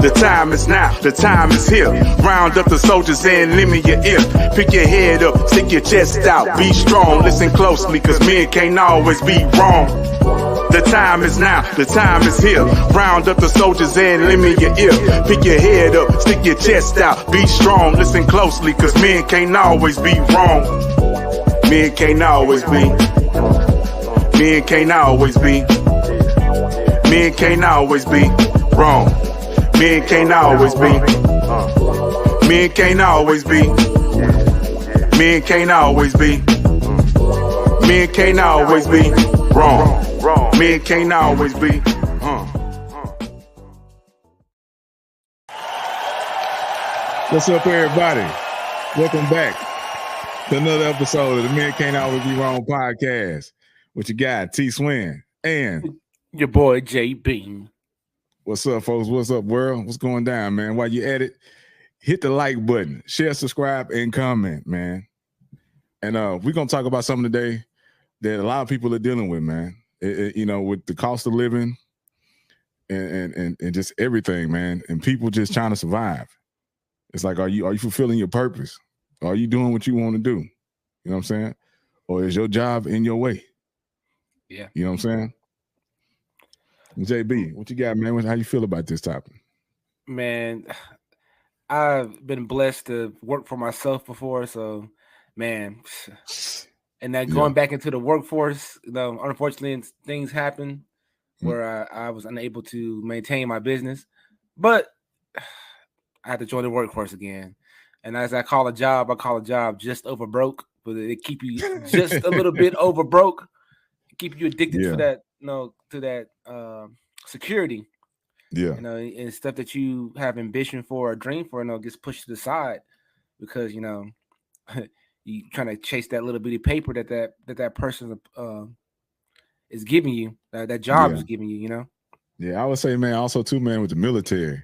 The time is now, the time is here. Round up the soldiers and lend me your ear. Pick your head up, stick your chest out, be strong. Listen closely, cause men can't always be wrong. The time is now, the time is here. Round up the soldiers and lend me your ear. Pick your head up, stick your chest out, be strong. Listen closely, cause men can't always be wrong. Men can't always be. Men can't always be. Men can't always be wrong. Men can't always be. Men can't always be. Men can't always be. Men can't always be wrong. Men can't always be. What's up, everybody? Welcome back to another episode of the Men Can't Always Be Wrong podcast with your guy, T. Swin, and your boy, J.O.B. What's up, folks? What's up, world? What's going down, man? While you at it, hit the like button, share, subscribe, and comment, man. And we're going to talk about something today that a lot of people are dealing with, man. With the cost of living and just everything, man. And people just trying to survive. It's like, are you fulfilling your purpose? Are you doing what you want to do? You know what I'm saying? Or is your job in your way? Yeah. You know what I'm saying? JB, what you got, man? How you feel about this topic? Man, I've been blessed to work for myself before, so man, and then going back into the workforce, unfortunately things happen where I was unable to maintain my business, but I had to join the workforce again. And as I call a job just over broke, but it keep you just a little bit over broke, keep you addicted to that, to that security. Yeah. And stuff that you have ambition for or dream for, gets pushed to the side because, you trying to chase that little bitty paper that person is giving you, that job is giving you, Yeah, I would say, man, also too, man, with the military,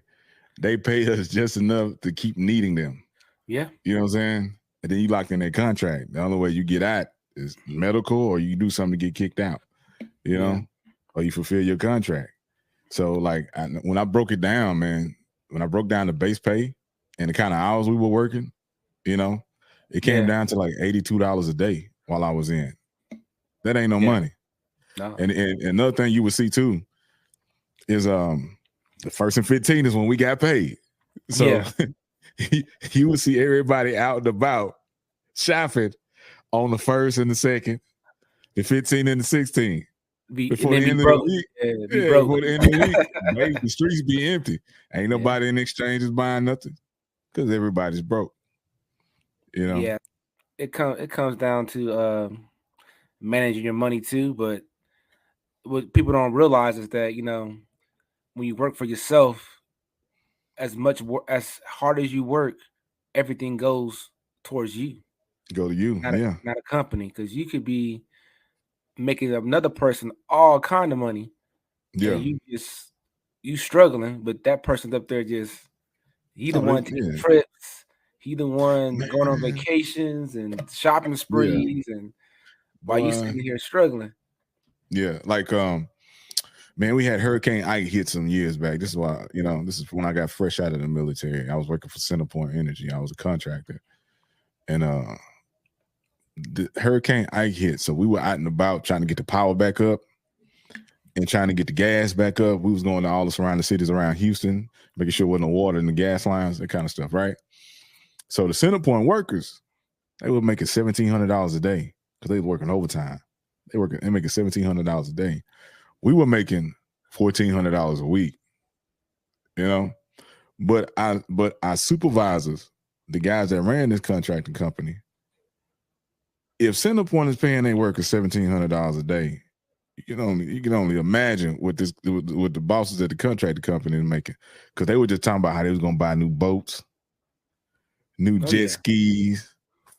they pay us just enough to keep needing them. Yeah. You know what I'm saying? And then you locked in that contract. The only way you get out is medical or you do something to get kicked out, or you fulfill your contract. So like when I broke it down, man, when I broke down the base pay and the kind of hours we were working, it came down to like $82 a day while I was in. That ain't no money. No. And another thing you would see too is the 1st and 15th is when we got paid. So you would see everybody out and about shopping on the 1st and the 2nd, the 15th and the 16th. Before the end of the week, before the end of the week, the streets be empty. Ain't nobody in the exchanges buying nothing because everybody's broke. Yeah, it comes down to managing your money too. But what people don't realize is that when you work for yourself, as hard as you work, everything goes towards you. Go to you, not a company, because you could be making another person all kind of money. Yeah, you struggling, but that person's up there he the one taking trips, he the one going on vacations and shopping sprees, and while you sitting here struggling. Yeah, like man, we had Hurricane Ike hit some years back. This is why, this is when I got fresh out of the military. I was working for Centerpoint Energy. I was a contractor. And the Hurricane Ike hit. So we were out and about trying to get the power back up and trying to get the gas back up. We was going to all the surrounding cities around Houston, making sure there wasn't no water in the gas lines, that kind of stuff, right? So the Centerpoint workers, they were making $1,700 a day because they were working overtime. They making $1,700 a day. We were making $1,400 a week, but our supervisors, the guys that ran this contracting company, if Centerpoint is paying their workers $1,700 a day, you can only imagine what the bosses at the contracting company is making, because they were just talking about how they was gonna buy new boats, new jet skis,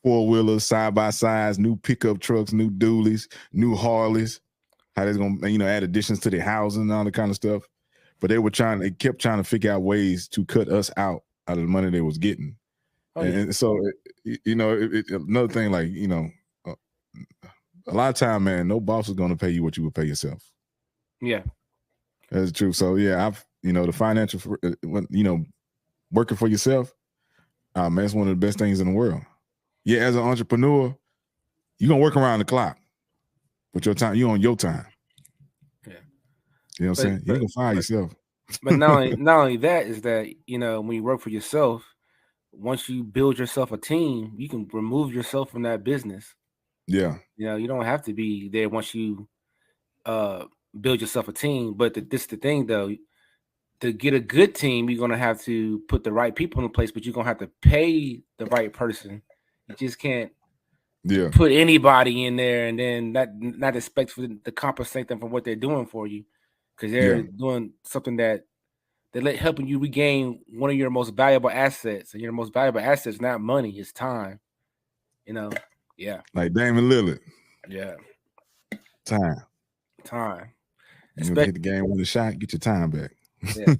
4-wheelers, side-by-sides, new pickup trucks, new dualies, new Harleys. How they're gonna, add additions to their housing and all that kind of stuff. But they kept trying to figure out ways to cut us out of the money they was getting. And so, another thing, like, a lot of time, man, no boss is going to pay you what you would pay yourself. Yeah. That's true. So, yeah, the financial, working for yourself, man, it's one of the best things in the world. Yeah, as an entrepreneur, you're gonna work around the clock, but your time, you on your time. Yeah. You know what I'm saying? You ain't gonna fire yourself. But not only that is that, when you work for yourself, once you build yourself a team, you can remove yourself from that business. Yeah. You don't have to be there once you build yourself a team. But this the thing though, to get a good team, you're gonna have to put the right people in place, but you're gonna have to pay the right person. You just can't put anybody in there and then not expect for them to compensate them for what they're doing for you, because they're doing something that they're helping you regain one of your most valuable assets, and your most valuable asset is not money, it's time. Yeah. Like Damon Lillard. Yeah. Time. You hit the game with a shot, get your time back. Yeah.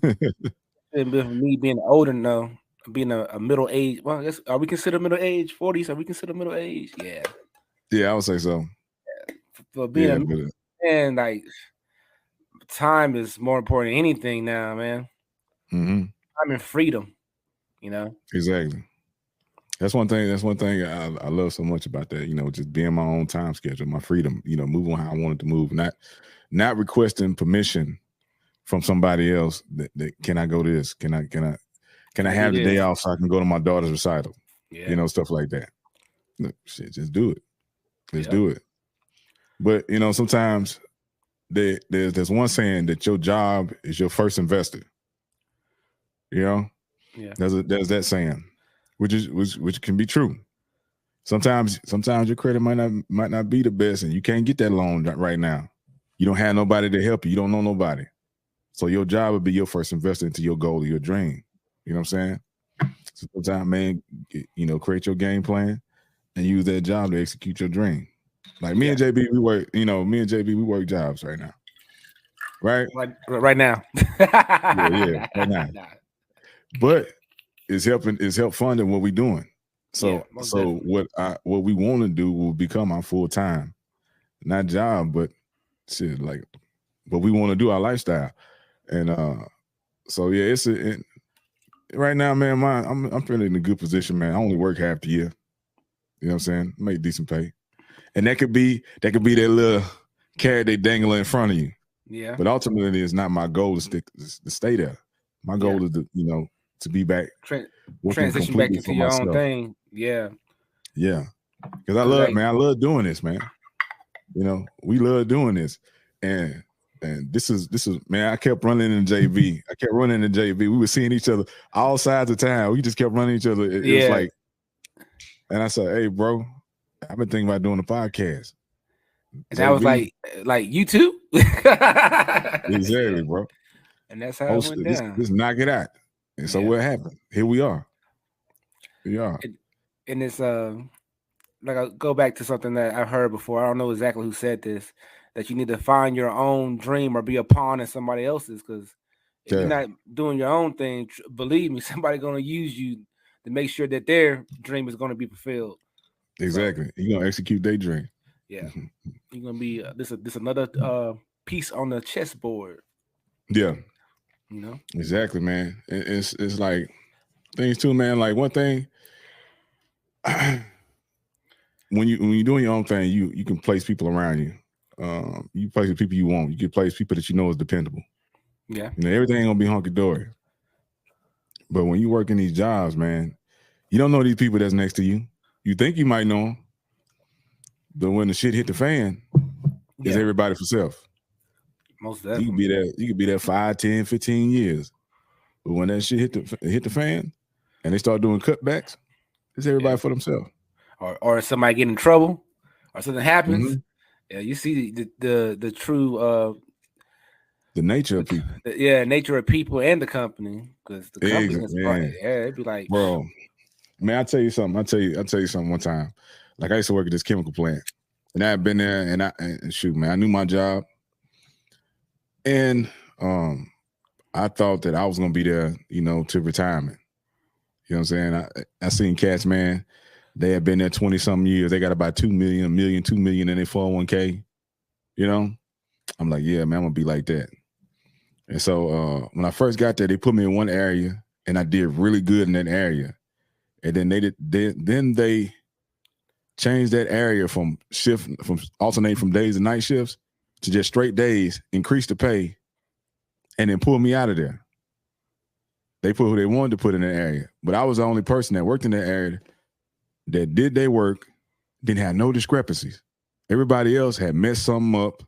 And with me being older now, being a middle age, well, I guess, are we considered middle age? 40s? Are we considered middle age? Yeah. Yeah, I would say so. For being a man, like, time is more important than anything now, man. Mm-hmm. Time and freedom, Exactly. That's one thing I love so much about that, just being my own time schedule, my freedom, moving how I wanted to move, not requesting permission from somebody else that can I go this? Can I have the day off so I can go to my daughter's recital? Yeah. Stuff like that. Look, shit, just do it. Let's do it. But sometimes there's one saying that your job is your first investor. Yeah. There's that saying, which can be true. Sometimes your credit might not be the best, and you can't get that loan right now. You don't have nobody to help you. You don't know nobody. So your job would be your first investor into your goal or your dream. You know what I'm saying? So sometimes, man, create your game plan and use that job to execute your dream. Like me and JB, we work. We work jobs right now. Right now. yeah, right now. But it's help funding what we're doing. So what we want to do will become our full time, not job, but shit, like what we want to do, our lifestyle. And so yeah, right now, man, I'm feeling in a good position, man. I only work half the year. You know what I'm saying? Make decent pay. And that could be that little carrot they dangle in front of you. Yeah. But ultimately, it's not my goal to stay there. My goal is to be back, transition back into your own thing. Yeah. Yeah. Because I love doing this, man. We love doing this. And this is man, I kept running in JV. We were seeing each other all sides of town. We just kept running each other. It was like, and I said, hey, bro, I've been thinking about doing a podcast. And I was like you too? Exactly, bro. And that's how it went down. Just knock it out. And so what happened? Here we are. And it's like, I'll go back to something that I've heard before. I don't know exactly who said this, that you need to find your own dream or be a pawn in somebody else's, because if you're not doing your own thing, believe me, somebody's going to use you to make sure that their dream is going to be fulfilled. Exactly. So, you're going to execute their dream. Yeah. You're going to be this another piece on the chessboard. Yeah. Exactly, man. It's like things too, man. Like one thing, when you're doing your own thing, you can place people around you. You place the people you want. You can place people that you know is dependable. Yeah. Everything ain't gonna be hunky dory. But when you work in these jobs, man, you don't know these people that's next to you. You think you might know them, but when the shit hit the fan, it's everybody for self. Most definitely. You could be there 5, 10, 15 years. But when that shit hit the fan and they start doing cutbacks, it's everybody for themselves. Or somebody get in trouble or something happens. Mm-hmm. Yeah, you see the true the nature of people. Nature of people and the company, because the company is it'd be like, bro, man, I'll tell you something. I'll tell you something one time. Like I used to work at this chemical plant, and I had been there, and shoot, man, I knew my job, and I thought that I was gonna be there, to retirement. You know what I'm saying? I seen cats, man. They had been there 20-something years. They got about $2 million in their 401k. I'm like, yeah, man, I'm gonna be like that. And so when I first got there, they put me in one area, and I did really good in that area. And then they changed that area from alternating from days and night shifts to just straight days, increased the pay, and then pulled me out of there. They put who they wanted to put in that area, but I was the only person that worked in that area that did their work, didn't have no discrepancies. Everybody else had messed something up,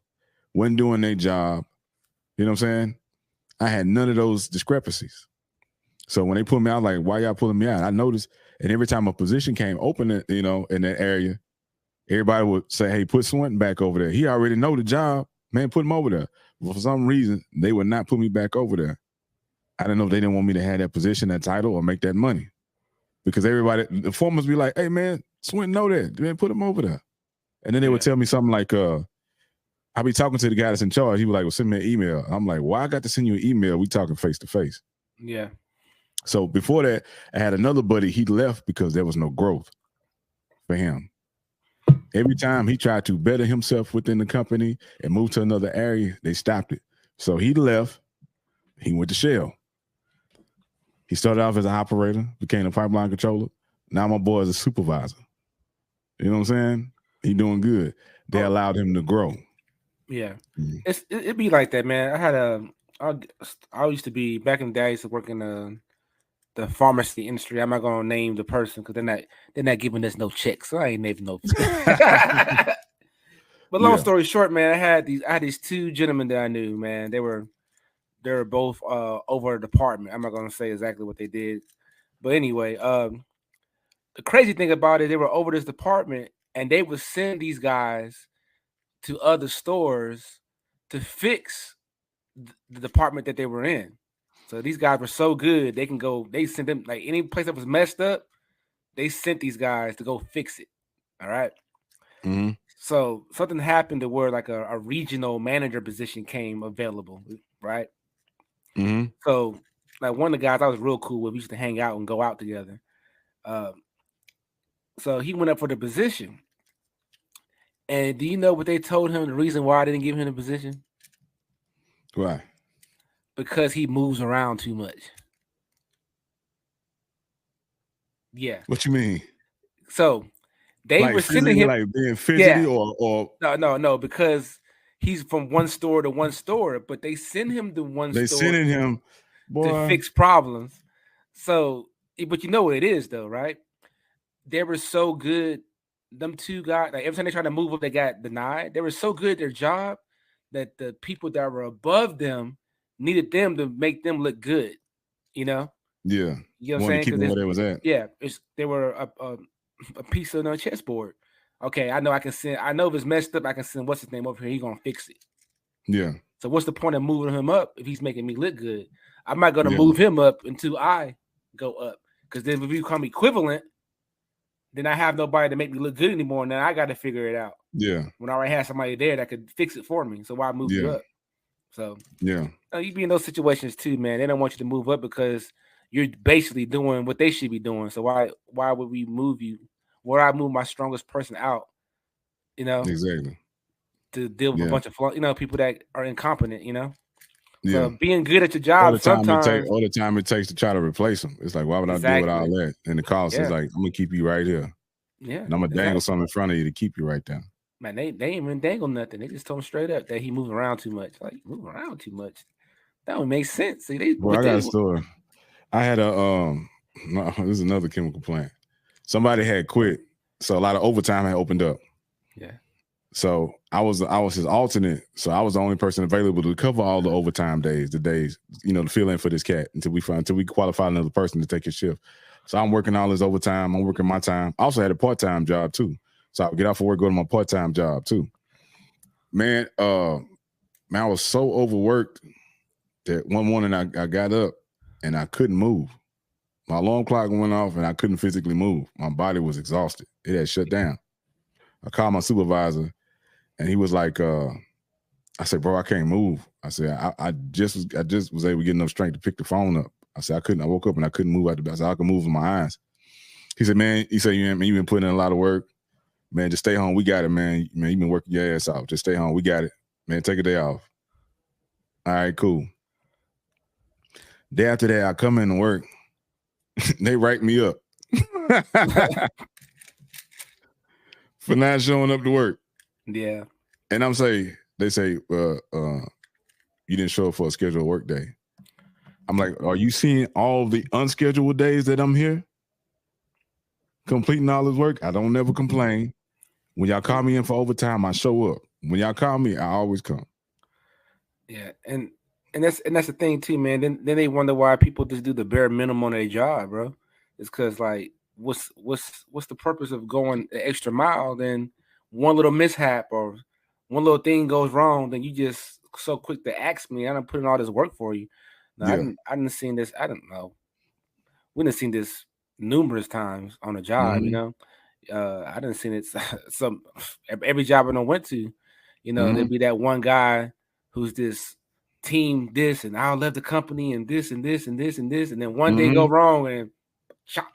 wasn't doing their job. You know what I'm saying? I had none of those discrepancies. So when they put me out, like, why y'all pulling me out? I noticed, and every time a position came open, you know, in that area, everybody would say, hey, put Swinton back over there. He already know the job. Man, put him over there. But for some reason, they would not put me back over there. I don't know if they didn't want me to have that position, that title, or make that money. Because everybody, the foremen be like, hey, man, Swinton know that. Man, put him over there. And then they would tell me something like, I'll be talking to the guy that's in charge. He was like, well, send me an email. I'm like, well, I got to send you an email. We talking face to face. Yeah. So before that, I had another buddy. He left because there was no growth for him. Every time he tried to better himself within the company and move to another area, they stopped it. So he left. He went to Shell. He started off as an operator, became a pipeline controller. Now my boy is a supervisor. You know what I'm saying? He doing good. They allowed him to grow. Yeah. It'd be like that, man. I used to be, back in the day, I used to work in the pharmacy industry. I'm not gonna name the person because they're not giving us no checks, so I ain't naming no. But long story short, man, I had these two gentlemen that I knew, man. They were both over a department. I'm not gonna say exactly what they did, but anyway, the crazy thing about it, they were over this department, and they would send these guys to other stores to fix the department that they were in. So these guys were so good, they sent them, like, any place that was messed up, they sent these guys to go fix it. All right. Mm-hmm. So something happened to where, like, a regional manager position came available, right? Mm-hmm. So, like, one of the guys I was real cool with, we used to hang out and go out together. So he went up for the position. And do you know what they told him, the reason why I didn't give him the position? Why? Because he moves around too much. Yeah. What you mean? So they were sending him, like being fidgety, or no, because he's from one store to one store, but they send him to one store. They sending him, boy, to fix problems. So, but you know what it is, though, right? They were so good. Them two guys, like, every time they tried to move up, they got denied. They were so good at their job that the people that were above them needed them to make them look good. You know? Yeah. You know what I'm saying? Keep them where they was at. Yeah, they were a piece of a chessboard. Okay, I know I can send. I know if it's messed up, I can send what's his name over here. He's gonna fix it. Yeah. So what's the point of moving him up if he's making me look good? I'm not gonna move him up until I go up. Because then if you become equivalent, then I have nobody to make me look good anymore. And then I got to figure it out. Yeah. When I already had somebody there that could fix it for me. So why move you up? So you be in those situations too, man. They don't want you to move up because you're basically doing what they should be doing. So why would we move you? Where I move my strongest person out, you know? Exactly. To deal with a bunch of people that are incompetent, you know? Yeah. So being good at your job sometimes. All the time it takes to try to replace them. It's like, why would I deal with all that? And the cost is like, I'm gonna keep you right here. Yeah. And I'm gonna dangle something in front of you to keep you right there. Man, they ain't even dangle nothing. They just told him straight up that he moving around too much. Like, moving around too much. That would make sense. See, I got a story. I had this is another chemical plant. Somebody had quit, so a lot of overtime had opened up. Yeah. So I was his alternate. So I was the only person available to cover all the overtime days, to fill in for this cat until we qualify another person to take his shift. So I'm working all this overtime. I'm working my time. I also had a part-time job too. So I would get off of work, go to my part-time job too. Man, I was so overworked that one morning I got up and I couldn't move. My alarm clock went off and I couldn't physically move. My body was exhausted. It had shut down. I called my supervisor and he was like, I said, bro, I can't move. I said, I just was able to get enough strength to pick the phone up. I said, I woke up and I couldn't move out the bed. I said, I can move with my eyes. He said, man, you've been putting in a lot of work. Man, just stay home. We got it, man. Man, you've been working your ass off. Just stay home. We got it. Man, take a day off. All right, cool. Day after that, I come into work. They write me up for not showing up to work. Yeah. And they say, you didn't show up for a scheduled work day. I'm like, are you seeing all the unscheduled days that I'm here? Completing all this work. I don't never complain. When y'all call me in for overtime, I show up. When y'all call me, I always come. Yeah, and that's the thing too, man. Then they wonder why people just do the bare minimum on their job, bro. It's because like, what's the purpose of going the extra mile? Then one little mishap or one little thing goes wrong, then you just so quick to ask me. I done put in all this work for you. No, Yeah. I didn't seen this. I don't know. We done seen this numerous times on a job. Mhm. You know, I didn't seen it some every job I done went to. You know, there'd be that one guy who's this team this and I left the company and this and this and this and this, and then one day go wrong and chop,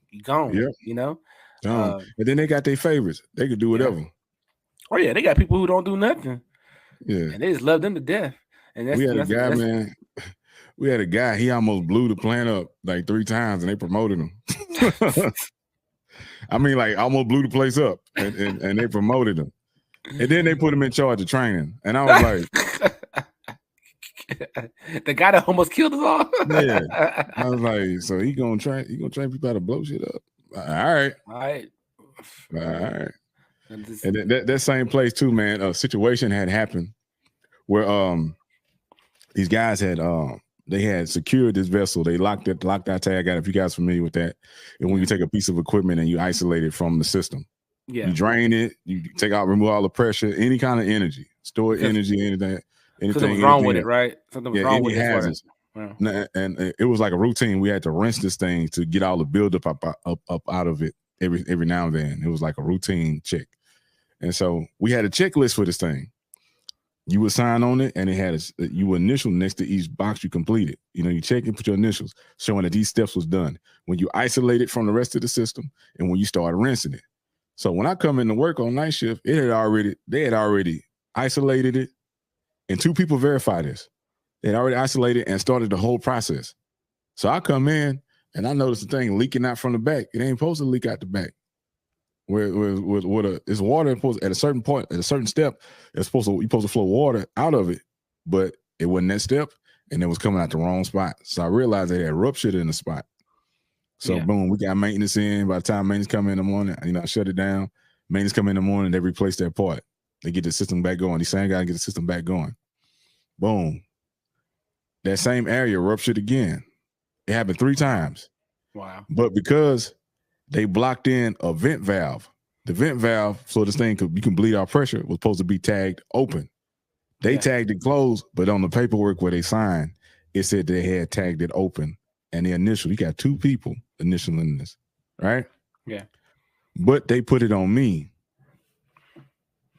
you gone. Yep. You know, And then they got their favorites. They could do whatever. Oh yeah, they got people who don't do nothing. Yeah. And they just love them to death. And that's We had a guy, man. We had a guy. He almost blew the plant up like 3 times, and they promoted him. I mean, like almost blew the place up, and they promoted him. And then they put him in charge of training. And I was like, the guy that almost killed us all. Yeah. I was like, so he gonna train people how to blow shit up. All right. And that same place too, man. A situation had happened where these guys had they had secured this vessel. They locked our tag out. If you guys are familiar with that, and when you take a piece of equipment and you isolate it from the system, you drain it, you remove all the pressure, any kind of energy, store energy, anything was wrong with it, right? Something was wrong with it. And it was like a routine. We had to rinse this thing to get all the buildup up out of it every now and then. It was like a routine check. And so we had a checklist for this thing. You would sign on it, and it had you initial next to each box you completed. You know, you check and put your initials, showing that these steps was done. When you isolate it from the rest of the system, and when you started rinsing it. So when I come into work on night shift, they had already isolated it, and 2 people verified this. They had already isolated and started the whole process. So I come in and I notice the thing leaking out from the back. It ain't supposed to leak out the back. It's water at a certain point, at a certain step, you're supposed to flow water out of it, but it wasn't that step, and it was coming out the wrong spot. So I realized they had ruptured in the spot. So boom, we got maintenance in. By the time maintenance come in the morning, I shut it down. Maintenance come in the morning, they replace that part. They get the system back going. These same guys get the system back going. Boom. That same area ruptured again. It happened 3 times. Wow. But because they blocked in a vent valve, the vent valve, so this thing you can bleed out pressure, was supposed to be tagged open. They tagged it closed, but on the paperwork where they signed, it said they had tagged it open. And the initial, you got 2 people initialing this, right? Yeah. But they put it on me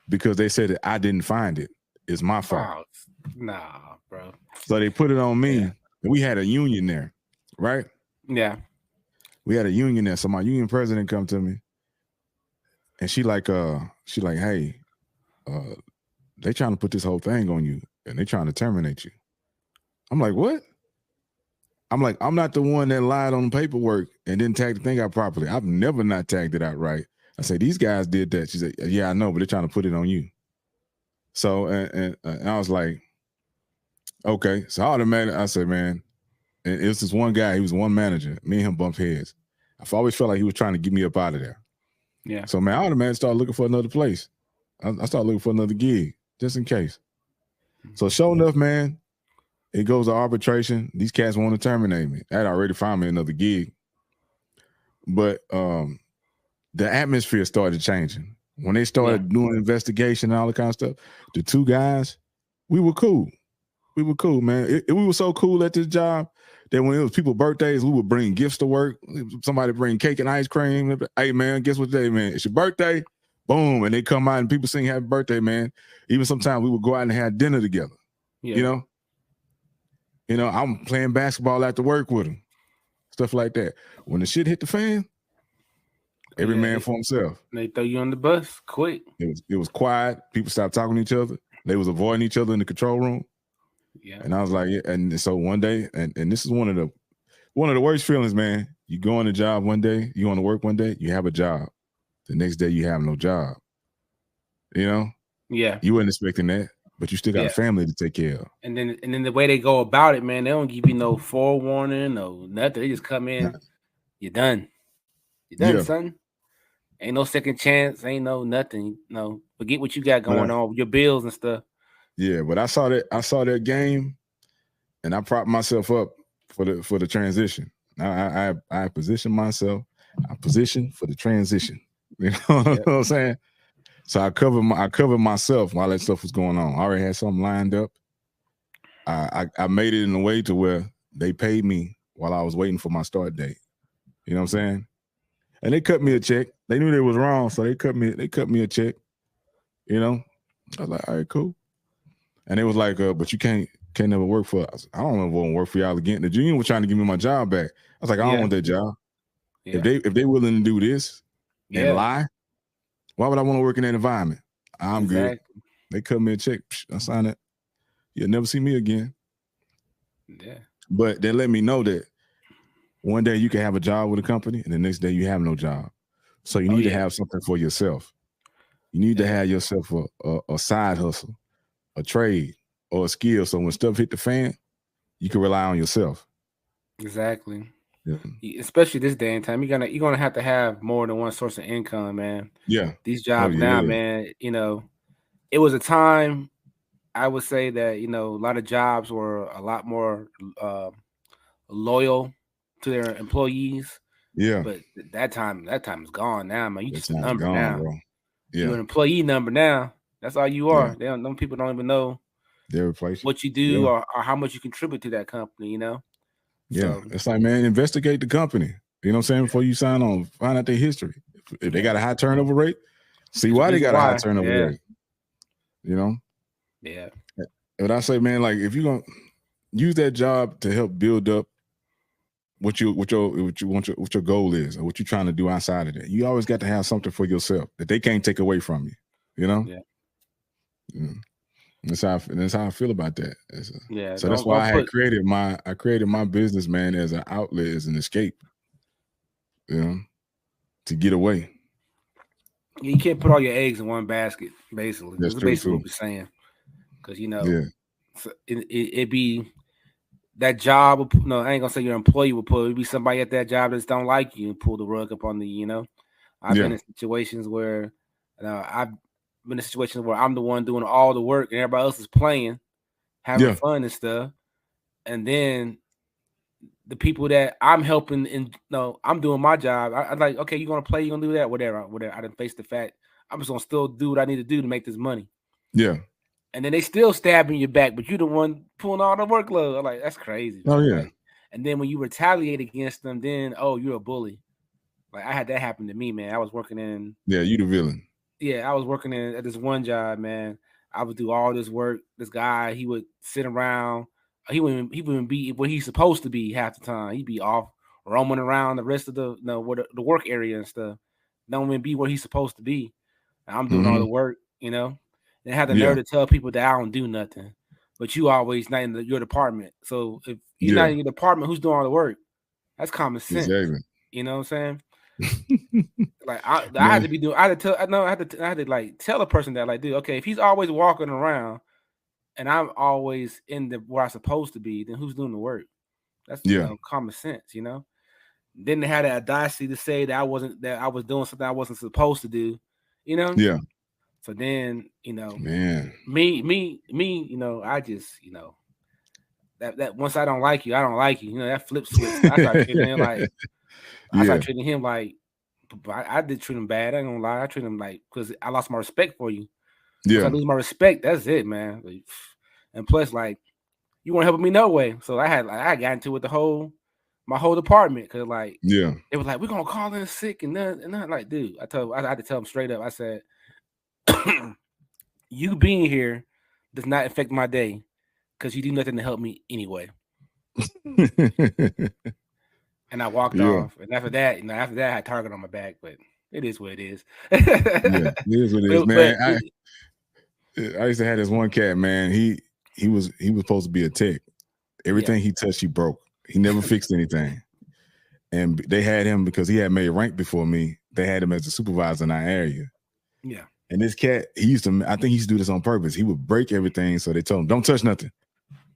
because they said that I didn't find it. It's my fault. Oh, nah, bro. So they put it on me. And we had a union there, right? Yeah. We had a union there. So my union president come to me, and she like, hey, they trying to put this whole thing on you, and they trying to terminate you. I'm like, what? I'm like, I'm not the one that lied on the paperwork and didn't tag the thing out properly. I've never not tagged it out right. I say, these guys did that. She said, yeah, I know, but they're trying to put it on you. So, and I was like, okay. So automatically, I said, man, and it was this one guy, he was one manager. Me and him bumped heads. I've always felt like he was trying to get me up out of there. Yeah. So, man, I automatically started looking for another place. I started looking for another gig, just in case. So, sure enough, man, it goes to arbitration. These cats want to terminate me. I'd already found me another gig. But the atmosphere started changing. When they started doing investigation and all that kind of stuff, the 2 guys, we were cool. We were cool, man. We were so cool at this job that when it was people's birthdays, we would bring gifts to work. Somebody bring cake and ice cream. Hey, man, guess what day, man? It's your birthday. Boom. And they come out and people sing happy birthday, man. Even sometimes we would go out and have dinner together. Yeah. You know, I'm playing basketball after work with them. Stuff like that. When the shit hit the fan, every man for himself. They throw you on the bus quick. It was quiet. People stopped talking to each other. They was avoiding each other in the control room. Yeah. And I was like, yeah. And so one day, and this is one of the worst feelings, man. You go on a job one day, you go to work one day, you have a job. The next day you have no job. You know? Yeah. You weren't expecting that, but you still got a family to take care of. And then the way they go about it, man, they don't give you no forewarning, no nothing. They just come in, you're done. You're done, son. Ain't no second chance, ain't no nothing. No, forget what you got going on, your bills and stuff. Yeah, but I saw that game, and I propped myself up for the transition. I positioned myself. I positioned for the transition. You know what I'm saying? So I covered myself while that stuff was going on. I already had something lined up. I made it in a way to where they paid me while I was waiting for my start date. You know what I'm saying? And they cut me a check. They knew they was wrong, so they cut me a check. You know, I was like, all right, cool. And they was like, but you can't never work for us. I don't ever want to work for y'all again. The union was trying to give me my job back. I was like, I don't want that job. Yeah. If they willing to do this and lie, why would I want to work in that environment? I'm good. They cut me a check. I signed it. You'll never see me again. Yeah. But they let me know that one day you can have a job with a company and the next day you have no job. So you need to have something for yourself. You need to have yourself a side hustle, a trade, or a skill. So when stuff hit the fan, you can rely on yourself. Exactly. Yeah. Especially this day and time, you're gonna have to have more than one source of income, man. Yeah. These jobs now, man, you know, it was a time I would say that, you know, a lot of jobs were a lot more loyal to their employees. Yeah. But that time is gone now, man. You just a number gone, now. Bro. Yeah. You're an employee number now. That's all you are. Yeah. Them people don't even know what you do or how much you contribute to that company, you know? Yeah. So, it's like, man, investigate the company. You know what I'm saying? Before you sign on, find out their history. If they got a high turnover rate, see why they got a high turnover rate. You know? Yeah. But I say, man, like if you're gonna use that job to help build up what your goal is or what you're trying to do outside of that, you always got to have something for yourself that they can't take away from you. You know? Yeah. That's how I feel about that. So that's why I created my business, man, as an outlet, as an escape. You know, to get away. You can't put all your eggs in one basket, basically. That's basically what we're saying. Because you know, it be that job. No, I ain't gonna say your employee will pull. It be somebody at that job that don't like you and pull the rug up on the. You know, I've been in situations where I've been in situations where I'm the one doing all the work and everybody else is playing, having fun and stuff, and then the people that I'm helping and I'm doing my job. I'm like, okay, you're gonna play, you're gonna do that, whatever. I didn't face the fact I'm just gonna still do what I need to do to make this money. Yeah. And then they still stabbing your back, but you're the one pulling all the workload. I'm like, that's crazy. Oh yeah. Like, and then when you retaliate against them, then you're a bully. Like I had that happen to me, man. I was working in. Yeah, you the villain. Yeah, I was working at this one job, man. I would do all this work. This guy, he would sit around. He wouldn't be where he's supposed to be half the time. He'd be off roaming around the rest of the the work area and stuff. Don't even be where he's supposed to be. And I'm doing all the work, you know. And I have the nerve to tell people that I don't do nothing. But you always not in your department. So if you're not in your department, who's doing all the work? That's common sense. Exactly. You know what I'm saying? Like I had to be doing. I had to like tell a person that, like, dude, okay, if he's always walking around and I'm always in where I'm supposed to be, then who's doing the work? That's common sense, you know. Then they had the audacity to say that I was doing something I wasn't supposed to do, you know. Yeah. So then, you know, man, me, you know, I just, you know, that once I don't like you, I don't like you. You know, that flip switch. I started treating him like, I did treat him bad. I ain't gonna lie. I treat him like, because I lost my respect for you. Yeah. Once I lose my respect, that's it, man. Like, and plus, like, you weren't helping me no way. So I got into it my whole department, because like, they were like, we're gonna call in sick and nothing. Like, dude, I had to tell them straight up. I said, you being here does not affect my day, because you do nothing to help me anyway. And I walked off. And after that, I had a target on my back, but it is what it is. It is what it is, man. I used to have this one cat, man. he was supposed to be a tech. Everything he touched, he broke. He never fixed anything. And they had him because he had made rank before me. They had him as a supervisor in our area. Yeah. And this cat, I think he used to do this on purpose. He would break everything. So they told him, don't touch nothing.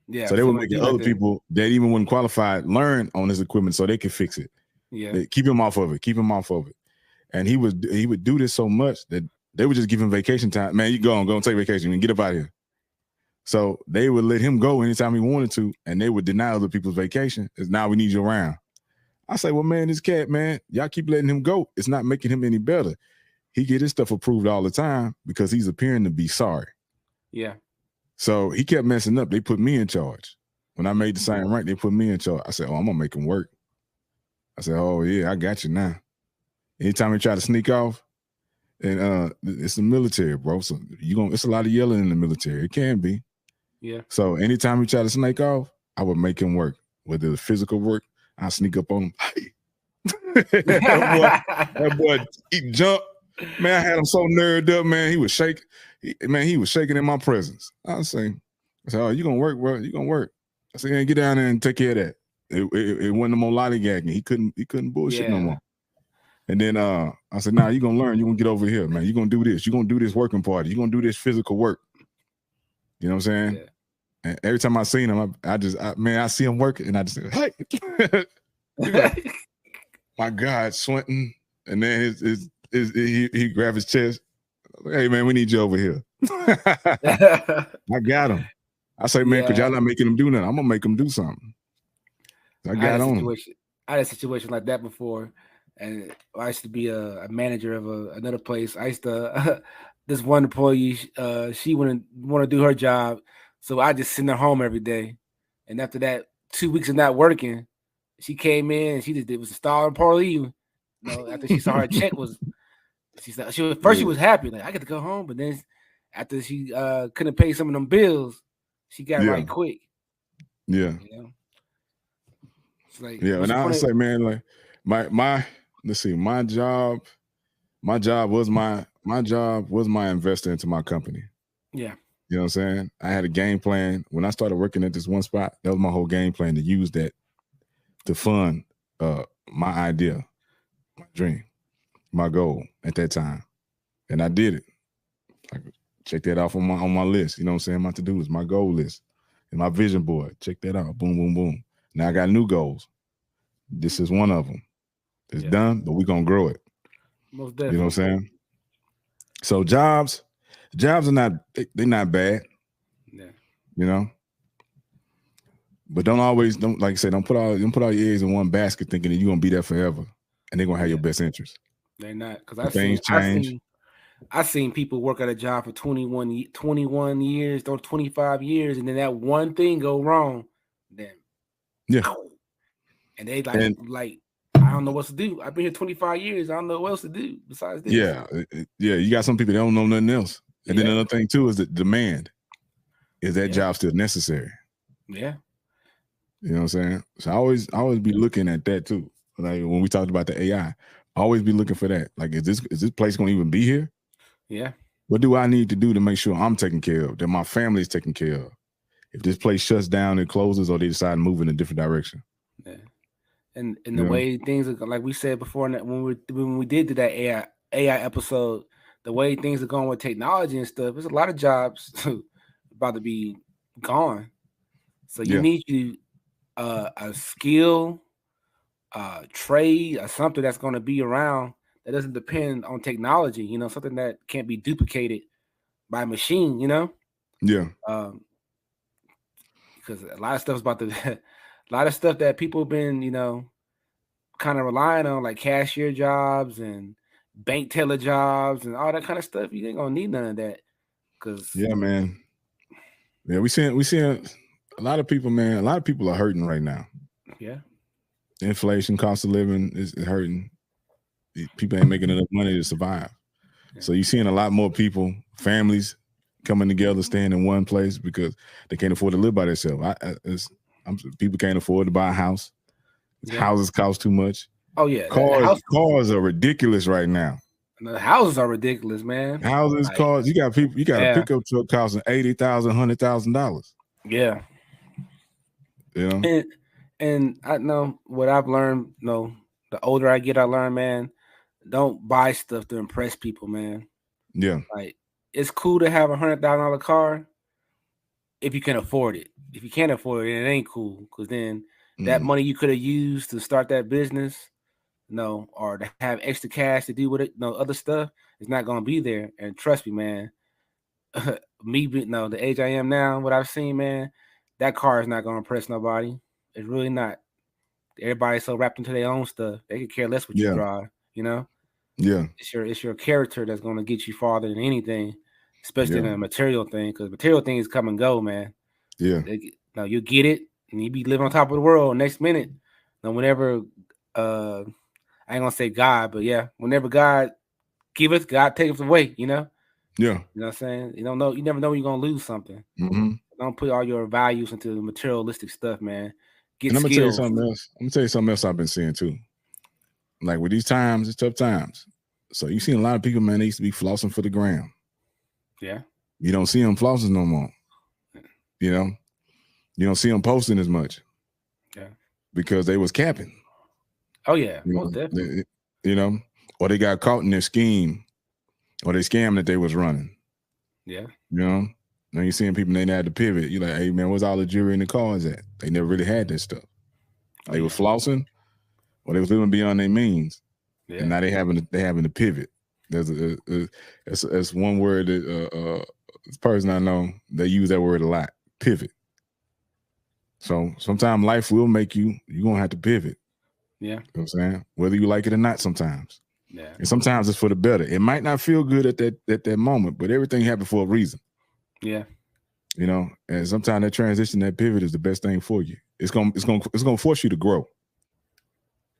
Yeah. So they were making other people that even wasn't qualified learn on his equipment so they could fix it. Yeah. They keep him off of it. And he would do this so much that they would just give him vacation time. Man, you go and take vacation and get up out of here. So they would let him go anytime he wanted to, and they would deny other people's vacation. It's now we need you around. I say, well, man, this cat, man, y'all keep letting him go. It's not making him any better. He get his stuff approved all the time because he's appearing to be sorry. Yeah. So he kept messing up. They put me in charge. When I made the same rank, they put me in charge. I said, oh, I'm going to make him work. I said, oh, yeah, I got you now. Anytime he try to sneak off, and it's the military, bro. So it's a lot of yelling in the military. It can be. Yeah. So anytime he try to snake off, I would make him work. Whether it's physical work, I sneak up on him. Hey. that boy, he jumped. Man, I had him so nerved up, man. He was shaking. He was shaking in my presence. I said, oh, you gonna work, bro? You gonna work? I said, yeah, get down there and take care of that. It wasn't no more lollygagging. He couldn't bullshit no more. And then I said, nah, you're gonna learn. You're gonna get over here, man. You're gonna do this. You're gonna do this working party. You're gonna do this physical work. You know what I'm saying? Yeah. And every time I seen him, I see him working, and I just say, hey, like, my God, sweating. And then he grabbed his chest. Hey, man, we need you over here. I got him. I say, man, because y'all not making him do nothing. I'm gonna make him do something. I got on him. I had a situation like that before. And I used to be a manager of another place. I used to this one employee, she wouldn't want to do her job, so I just send her home every day. And after that, 2 weeks of not working, she came in and it was a star and parley. You know, after she saw her check she was happy, like I get to go home. But then after she couldn't pay some of them bills, she got right quick. Yeah. You know? It's like, and I would say, man, like my let's see, my job was my investor into my company. Yeah. You know what I'm saying? I had a game plan. When I started working at this one spot, that was my whole game plan, to use that to fund my idea, my dream, my goal at that time. And I did it. I check that off on my list. You know what I'm saying? My to-do list, my goal list, and my vision board. Check that out. Boom, boom, boom. Now I got new goals. This is one of them. It's done, but we're gonna grow it. Most definitely. You know what I'm saying? So jobs are they're not bad. Yeah. You know. But don't like I said, don't put all your eggs in one basket thinking that you're gonna be there forever and they're gonna have your best interest. They're not, because I've seen people work at a job for 21 years or 25 years, and then that one thing go wrong. Then and they like I don't know what to do. I've been here 25 years. I don't know what else to do besides this. Yeah. You got some people that don't know nothing else. And then another thing too is the demand. Is that job still necessary? Yeah. You know what I'm saying? So I always be looking at that too. Like when we talked about the AI, always be looking for that. Like, is this place gonna even be here? Yeah. What do I need to do to make sure I'm taken care of, that my family is taken care of? If this place shuts down and closes, or they decide to move in a different direction. Yeah. And the way things are, like we said before, when we did that AI episode, the way things are going with technology and stuff, there's a lot of jobs about to be gone. So you need a skill, trade, or something that's going to be around that doesn't depend on technology. You know, something that can't be duplicated by a machine. You know. Yeah. Because a lot of stuff's about to. A lot of stuff that people have been, kind of relying on, like cashier jobs and bank teller jobs and all that kind of stuff. You ain't gonna need none of that. Man. Yeah, we seeing a lot of people, man. A lot of people are hurting right now. Yeah. Inflation, cost of living is hurting. People ain't making enough money to survive. Yeah. So you're seeing a lot more people, families coming together, staying in one place because they can't afford to live by themselves. People can't afford to buy a house. Houses cost too much. Oh yeah, cars are ridiculous right now. The houses are ridiculous, man. Cars. You got a pickup truck costing $80,000, $100,000. Yeah. You know? And I know what I've learned, the older I get, I learn, man, don't buy stuff to impress people, man. Yeah. Like, it's cool to have $100,000 car if you can afford it. If you can't afford it, it ain't cool, because then that money you could have used to start that business, or to have extra cash to do with it, other stuff, is not gonna be there. And trust me, man, the age I am now, what I've seen, man, that car is not gonna impress nobody. It's really not. Everybody's so wrapped into their own stuff, they could care less what you Yeah. drive. Yeah. It's your character that's gonna get you farther than anything, especially in Yeah. a material thing, because material things come and go, man. Yeah. You get it, and you be living on top of the world. Next minute, whenever I ain't gonna say God, but yeah, whenever God give us, God take us away. Yeah. You know what I'm saying? You don't know. You never know when you're gonna lose something. Mm-hmm. Don't put all your values into the materialistic stuff, man. Get And I'm gonna tell you skills. something else. I'm gonna tell you something else I've been seeing too. Like with these times, it's tough times. So you see a lot of people, man, they used to be flossing for the gram. Yeah. You don't see them flossing no more. You know, you don't see them posting as much. Yeah. Because they was capping. Oh yeah, most definitely. Or they got caught in their scheme, or they scam that they was running. Yeah. Now you're seeing people, they had to pivot. You're like, hey man, where's all the jewelry in the cars at? They never really had this stuff. They were flossing, or they was living beyond their means. Yeah. And now they having to pivot. There's it's one word that this person I know, they use that word a lot. Pivot. So sometimes life will make you're gonna have to pivot. Yeah. You know what I'm saying? Whether you like it or not sometimes. Yeah. And sometimes it's for the better. It might not feel good at that moment, but everything happened for a reason. Yeah. And sometimes that transition, that pivot is the best thing for you. It's gonna force you to grow.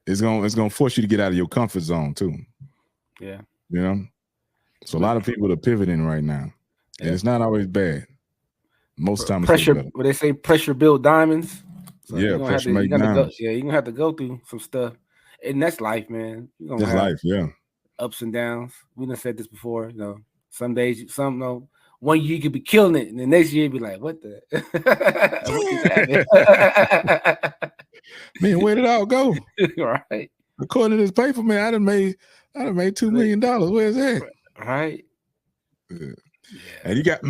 It's gonna force you to get out of your comfort zone too. Yeah. So a lot of people are pivoting right now. And it's not always bad. Most times pressure, what they say, pressure build diamonds. So yeah, pressure make diamonds. You're gonna have to go through some stuff. And that's life, man. You're gonna that's have life, yeah. Ups and downs. We done said this before, some days, one year you could be killing it, and the next year you'd be like, what the Man, where did it all go? Right. According to this paper, man, I'd have made $2 million. Where's that? Right. Yeah. And you got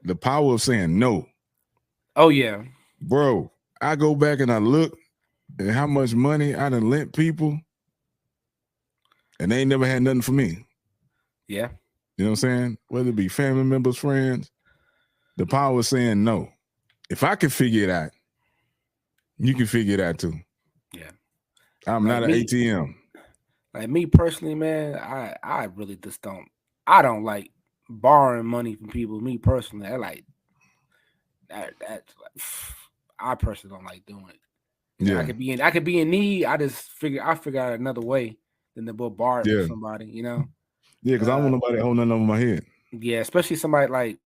the power of saying no. Oh yeah. Bro, I go back and I look at how much money I done lent people, and they ain't never had nothing for me. Yeah. You know what I'm saying? Whether it be family members, friends, the power of saying no. If I can figure it out, you can figure it out too. Yeah. I'm not an ATM. Like me personally, man, I really just I don't like borrowing money from people. Me personally, I like that. I personally don't like doing it. Yeah, I could be in need. I figure out another way than to borrow from somebody. Yeah, because I don't want nobody holding nothing over my head. Yeah, especially somebody like,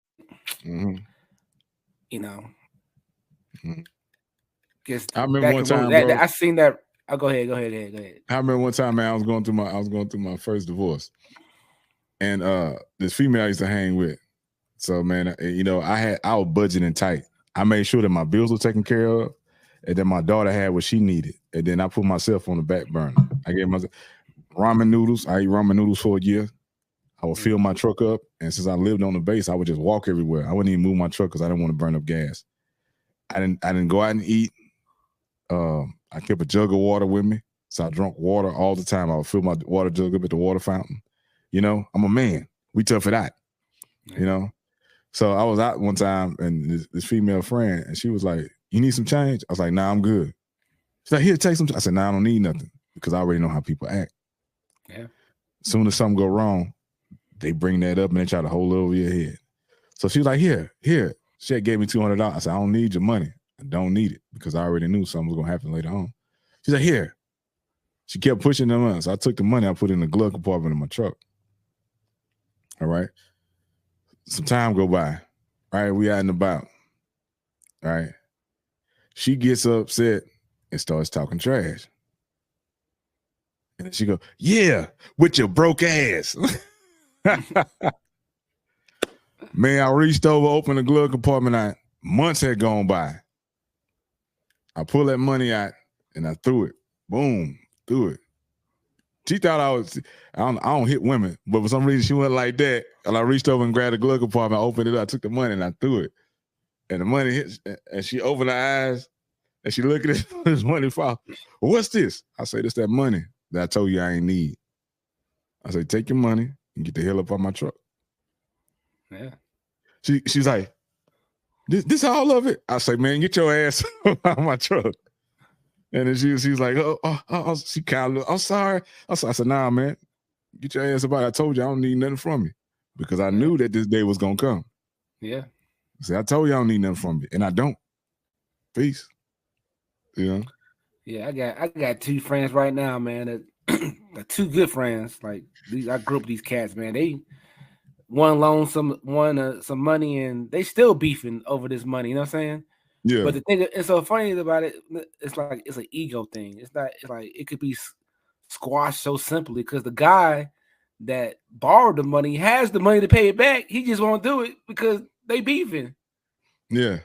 Guess I remember one time, bro. I seen that. Oh, go ahead. I remember one time, man. I was going through my first divorce, and this female I used to hang with. So, man, I was budgeting tight. I made sure that my bills were taken care of, and then my daughter had what she needed, and then I put myself on the back burner. I gave myself ramen noodles. I ate ramen noodles for a year. I would fill my truck up, and since I lived on the base, I would just walk everywhere. I wouldn't even move my truck because I didn't want to burn up gas. I didn't go out and eat. I kept a jug of water with me, so I drank water all the time. I would fill my water jug up at the water fountain. I'm a man. We tough it out. So I was out one time, and this female friend, and she was like, "You need some change?" I was like, "Nah, I'm good." She's like, "Here, take some." I said, "Nah, I don't need nothing," because I already know how people act. Yeah. As soon as something go wrong, they bring that up and they try to hold it over your head. So she was like, here. She had gave me $200. I said, "I don't need your money. I don't need it," because I already knew something was going to happen later on. She's like, "Here." She kept pushing them on. So I took the money, I put it in the glove compartment of my truck. All right. Some time go by. All right, we out and about. All right. She gets upset and starts talking trash. And then she go, "Yeah, with your broke ass." Man, I reached over, opened the glove compartment. Months had gone by. I pulled that money out and I threw it. Boom, threw it. She thought I don't hit women, but for some reason she went like that. And I reached over and grabbed the glove compartment, I opened it up, I took the money and I threw it. And the money hit, and she opened her eyes and she looked at it, this money fall. Well, what's this? I say, this that money that I told you I ain't need. I say, take your money and get the hell up on my truck. Yeah. She's like, this all of it? I say, man, get your ass out my truck. And then she's like, she kind of, I'm sorry. I said, nah, man, get your ass about it. I told you I don't need nothing from you because I knew that this day was going to come. Yeah. I told you I don't need nothing from you, and I don't. Peace. You know? Yeah, I got two friends right now, man. That two good friends. Like these, I grew up with these cats, man. They one loaned some money, and they still beefing over this money. You know what I'm saying? Yeah. But the thing it's so funny about it, it's like it's an ego thing. It's like it could be squashed so simply because the guy that borrowed the money has the money to pay it back. He just won't do it because they beefing. Yeah.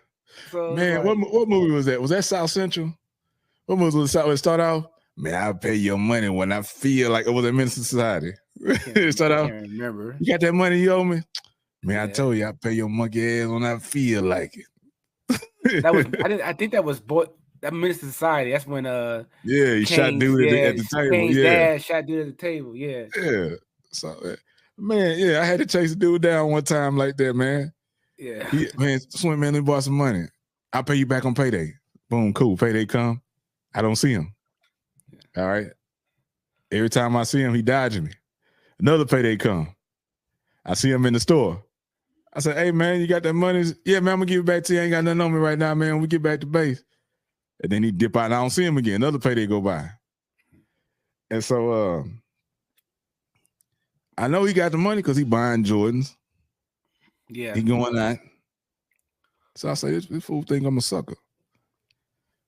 So man, like, what movie was that? Was that South Central? What movie was it? Start off? Man, I'll pay your money when I feel like it was a Minister Society. Start off. Can't remember. You got that money you owe me? Man, I told you I pay your monkey ass when I feel like it. That was I think that was that Minister Society. That's when he shot dude at the table. Kane's dad shot dude at the table. Yeah. Yeah. So man, I had to chase a dude down one time like that, man. Yeah. Swim man, let me borrow some money. I'll pay you back on payday. Boom, cool. Payday come. I don't see him. All right. Every time I see him, he dodging me. Another payday come. I see him in the store. I said, hey, man, you got that money? Yeah, man, I'm going to give it back to you. I ain't got nothing on me right now, man. We get back to base. And then he dip out and I don't see him again. Another payday go by. And so I know he got the money because he buying Jordans. Yeah. He going out. So I say, this fool think I'm a sucker.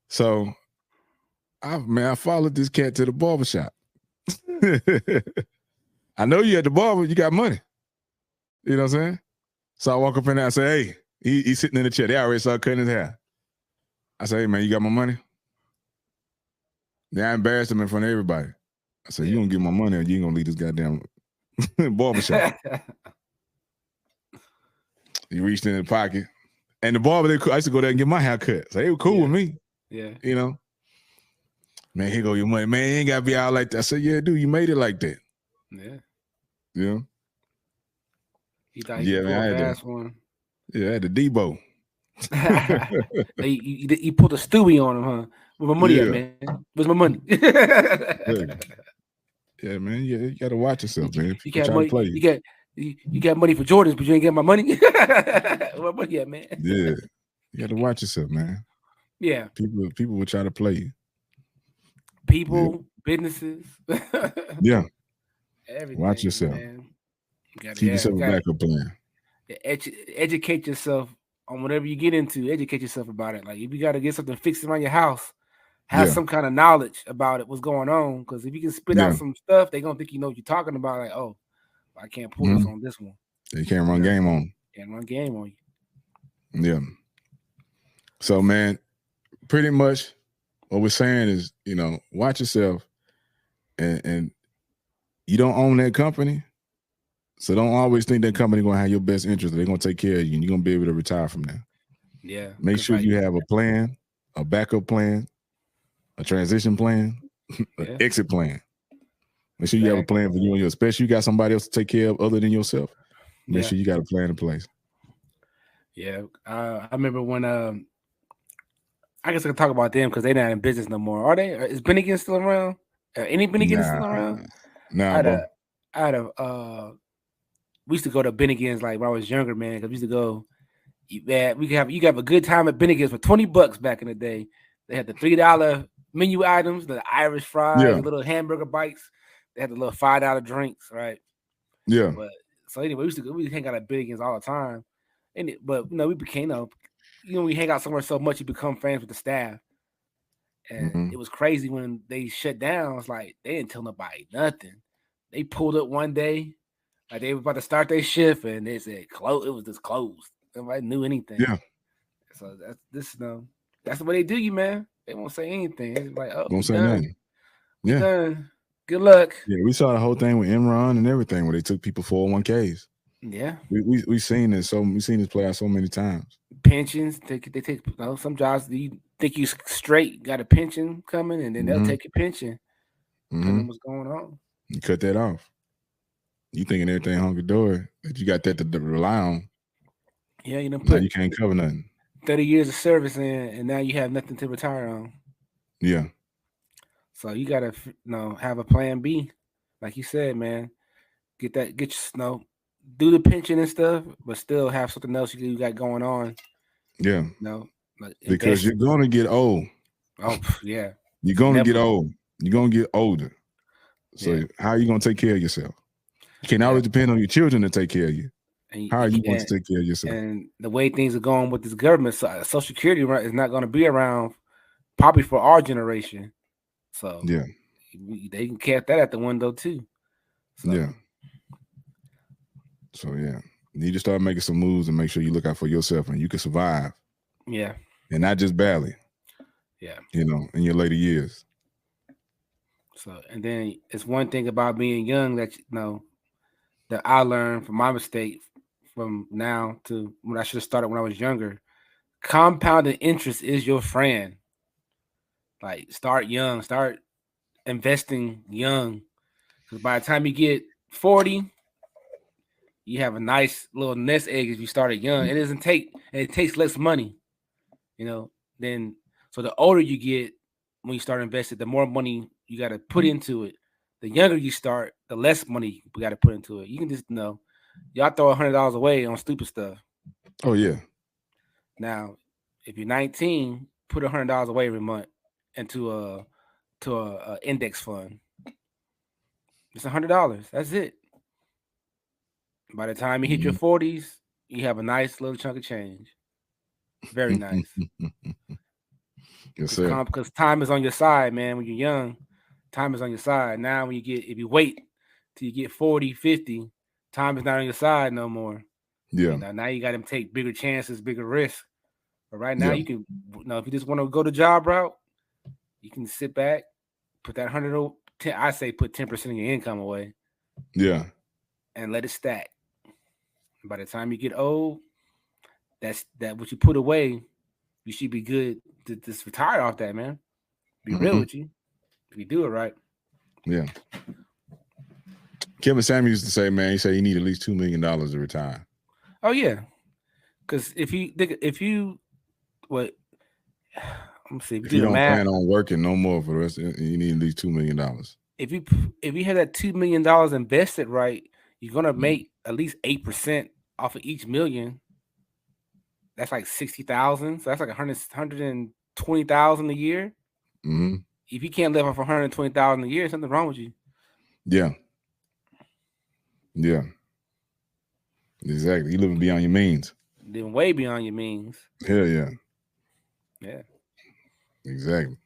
So I followed this cat to the barbershop. I know you at the barber, you got money. You know what I'm saying? So I walk up in there, I say, hey, he's sitting in the chair. They already started cutting his hair. I say, hey, man, you got my money? Then I embarrassed him in front of everybody. I said, you gonna give my money or you ain't gonna leave this goddamn barbershop. He reached in the pocket. And the barber, I used to go there and get my hair cut. So they were cool with me. Yeah. You know? Man, here go your money. Man, you ain't gotta be out like that. I said, yeah, dude, you made it like that. Yeah. Yeah. He thought he could pull a fast one. Yeah, I had the Debo. he put a Stewie on him, huh? Where's my money at, man? Where's my money? Yeah, man. Yeah, you gotta watch yourself, man. You got money. You got money for Jordans, but you ain't get my money. Where money at, man? Yeah, you gotta watch yourself, man. Yeah. People will try to play you. People, businesses. Yeah. Everything. Watch yourself. Man. Keep yourself a backup plan. Educate yourself on whatever you get into. Educate yourself about it. Like if you got to get something fixed around your house, have some kind of knowledge about it, what's going on. Because if you can spit out some stuff, they're gonna think you know what you're talking about. Like, oh, I can't pull this on this one. They can't run game on. Can't run game on you. Yeah. So, man, pretty much what we're saying is, watch yourself, and you don't own that company. So don't always think that company gonna have your best interest. They're gonna take care of you, and you're gonna be able to retire from there. Yeah. Make sure you have a plan, a backup plan, a transition plan, an exit plan. Make sure you have a plan for you and your, especially you got somebody else to take care of other than yourself. Make sure you got a plan in place. Yeah. I remember when I guess I can talk about them because they're not in business no more. Are they? Is Bennigan still around? Any Bennigan still around? Nah, we used to go to Bennigan's like when I was younger, man. Because we used to go. You could have a good time at Bennigan's for $20 back in the day. They had the $3 menu items, the Irish fries, the little hamburger bites. They had the little $5 drinks, right? Yeah. But so anyway, we hang out at Bennigan's all the time, but we became we hang out somewhere so much you become friends with the staff. And it was crazy when they shut down. It's like they didn't tell nobody nothing. They pulled up one day. Like they were about to start their shift, and they said close. It was just closed. Nobody knew anything. Yeah. So that's the way they do you, man. They won't say anything. It's like, oh, Won't we say done. nothing. We Yeah. done. Good luck. Yeah, we saw the whole thing with Enron and everything where they took people 401ks. Yeah. We've seen this play out so many times. Pensions, they take some jobs. You think you straight got a pension coming, and then they'll take your pension. Depending on what's going on. You cut that off. You thinking everything hunky dory that you got that to rely on. Yeah, you don't now put you can't cover nothing. 30 years of service in, and now you have nothing to retire on. Yeah. So you gotta have a plan B, like you said, man. Get do the pension and stuff, but still have something else you got going on. Yeah. Like because you're gonna get old. Oh yeah. You're gonna get old. You're gonna get older. So how are you gonna take care of yourself? You can't always depend on your children to take care of you. How are you going to take care of yourself? And the way things are going with this government, Social Security is not going to be around probably for our generation. So they can cap that at the window too. So. Yeah. So you need to start making some moves and make sure you look out for yourself and you can survive. Yeah. And not just barely. Yeah. In your later years. So, and then it's one thing about being young that that I learned from my mistake from now to when I should have started when I was younger. Compounding interest is your friend. Like, start young, start investing young. Because by the time you get 40, you have a nice little nest egg if you started young. It takes less money, then so the older you get when you start investing, the more money you got to put into it. The younger you start, the less money we got to put into it. You can just y'all throw $100 away on stupid stuff. Oh yeah. Now, if you're 19, put $100 away every month into a index fund. It's $100. That's it. By the time you hit your 40s, you have a nice little chunk of change. Very nice. Yes, sir. Because time is on your side, man. When you're young, time is on your side. Now, if you wait till you get 40, 50, time is not on your side no more. Yeah. Now you got to take bigger chances, bigger risks. But right now, you can, if you just want to go the job route, you can sit back, put that I say put 10% of your income away. Yeah. And let it stack. And by the time you get old, that what you put away, you should be good to just retire off that, man. Be real with you. If you do it right. Yeah. Kevin Samuels used to say, man, he said you need at least $2 million to retire. Oh yeah. Because if you what I'm see if you don't plan on working no more for the rest, you need at least $2 million. If you have that $2 million invested right, you're gonna make at least 8% off of each million. That's like 60,000. So that's like 120,000 a year. Mm-hmm. If you can't live off 120,000 a year, something wrong with you. Yeah. Yeah. Exactly. You're living beyond your means. Living way beyond your means. Hell yeah. Yeah. Exactly.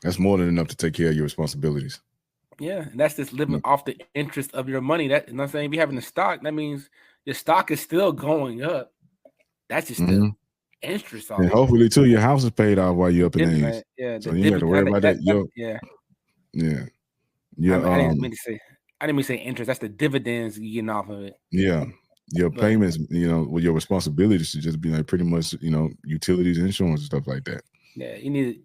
That's more than enough to take care of your responsibilities. Yeah, and that's just living off the interest of your money. That, I'm saying, if you're having a stock, that means your stock is still going up. That's just the interest off. And hopefully, too, your house is paid off while you're up in age. Yeah, so you don't have to worry about that. Yeah. Yeah. I didn't mean to say interest. That's the dividends you're getting off of it. Yeah. Your payments, with your responsibilities should just be like pretty much, utilities, insurance, and stuff like that. Yeah, you need.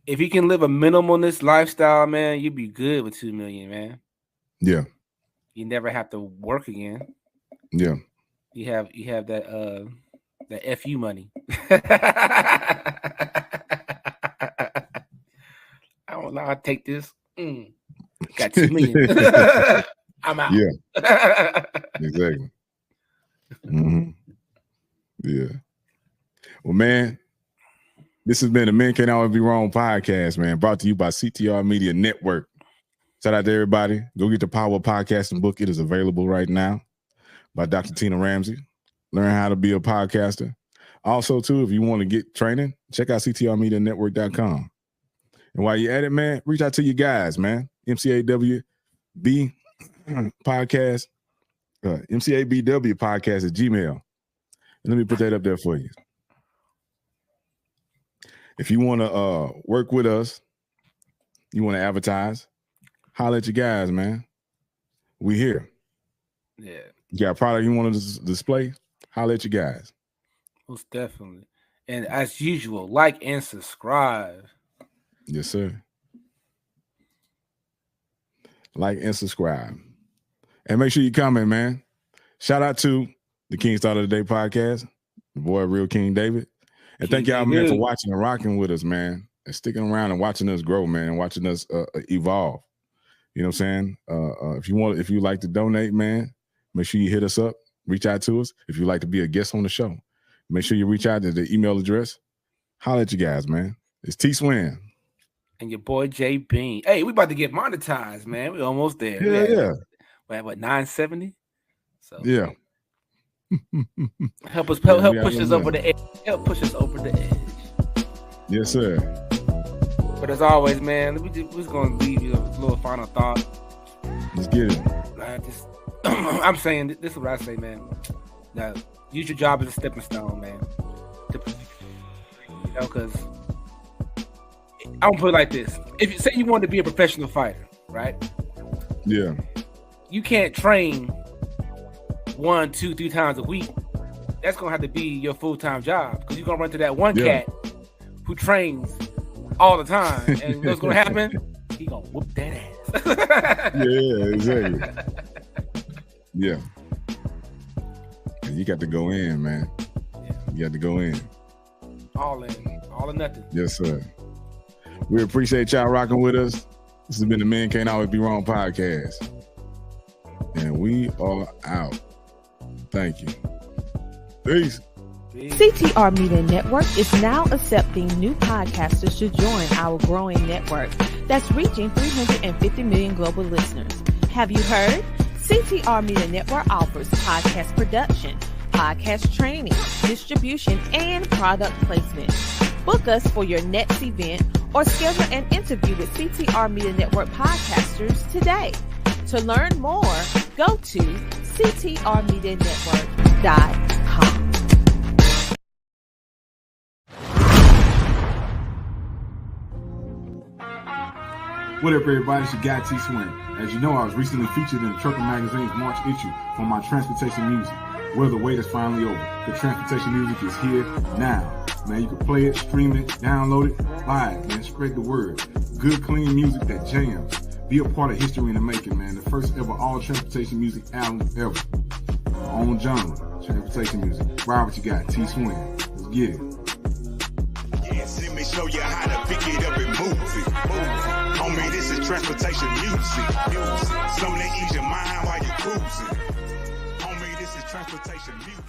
If you can live a minimalist lifestyle, man, you'd be good with $2 million, man. Yeah. You never have to work again. Yeah. You have that FU money. I don't know. I take this. Got $2 million. I'm out. Yeah. Exactly. Mm-hmm. Yeah. Well, man, this has been the Men Can't Always Be Wrong podcast, man, brought to you by CTR Media Network. Shout out to everybody. Go get the Power Podcasting book. It is available right now by Dr. Tina Ramsey. Learn how to be a podcaster. Also, too, if you want to get training, check out ctrmedianetwork.com. And while you're at it, man, reach out to your guys, man. MCAWB podcast, MCABW podcast at Gmail. And let me put that up there for you. If you want to work with us, you want to advertise, holler at you guys, man. We here. Yeah. You got a product you want to display? Holler at you guys. Most definitely. And as usual, like and subscribe. Yes, sir. Like and subscribe. And make sure you comment, man. Shout out to the King Starter of the Day podcast, the boy Real King David. And thank y'all, man, for watching and rocking with us, man. And sticking around and watching us grow, man, and watching us evolve. You know what I'm saying? If you like to donate, man, make sure you hit us up, reach out to us. If you'd like to be a guest on the show, make sure you reach out to the email address. Holler at you guys, man. It's T Swin. And your boy J.B. Hey, we about to get monetized, man. We almost there. Yeah. We're at what, 970? So yeah. help push us over the edge. Help push us over the edge. Yes, sir. But as always, man, we're just gonna leave you a little final thought. Let's get it. I'm saying this is what I say, man. Now, use your job as a stepping stone, man. You know, because I'm gonna put it like this: if you say you want to be a professional fighter, right? Yeah. You can't train 1, 2, 3 times a week. That's gonna have to be your full-time job because you're gonna run to that one cat who trains all the time, and what's gonna happen? He gonna whoop that ass. Yeah, exactly. Yeah. And you got to go in, man. Yeah. You got to go in. All in, all or nothing. Yes, sir. We appreciate y'all rocking with us. This has been the Men Can't Always Be Wrong podcast. And we are out. Thank you. Peace. CTR Media Network is now accepting new podcasters to join our growing network that's reaching 350 million global listeners. Have you heard? CTR Media Network offers podcast production, podcast training, distribution, and product placement. Book us for your next event or schedule an interview with CTR Media Network podcasters today. To learn more, go to ctrmedianetwork.com. What up, everybody? It's your guy, T Swin. As you know, I was recently featured in the Trucker Magazine's March issue for my transportation music. Well, the wait is finally over. The transportation music is here now. Man, you can play it, stream it, download it, buy it, man. Spread the word. Good, clean music that jams. Be a part of history in the making, man. The first ever all transportation music album ever. Our own genre, transportation music. Ride what you got, T Swin. Let's get it. Yes, let me show you how to pick it up and move it. Homie, this is transportation music. Something to ease your mind while you're cruising. Homie, this is transportation music.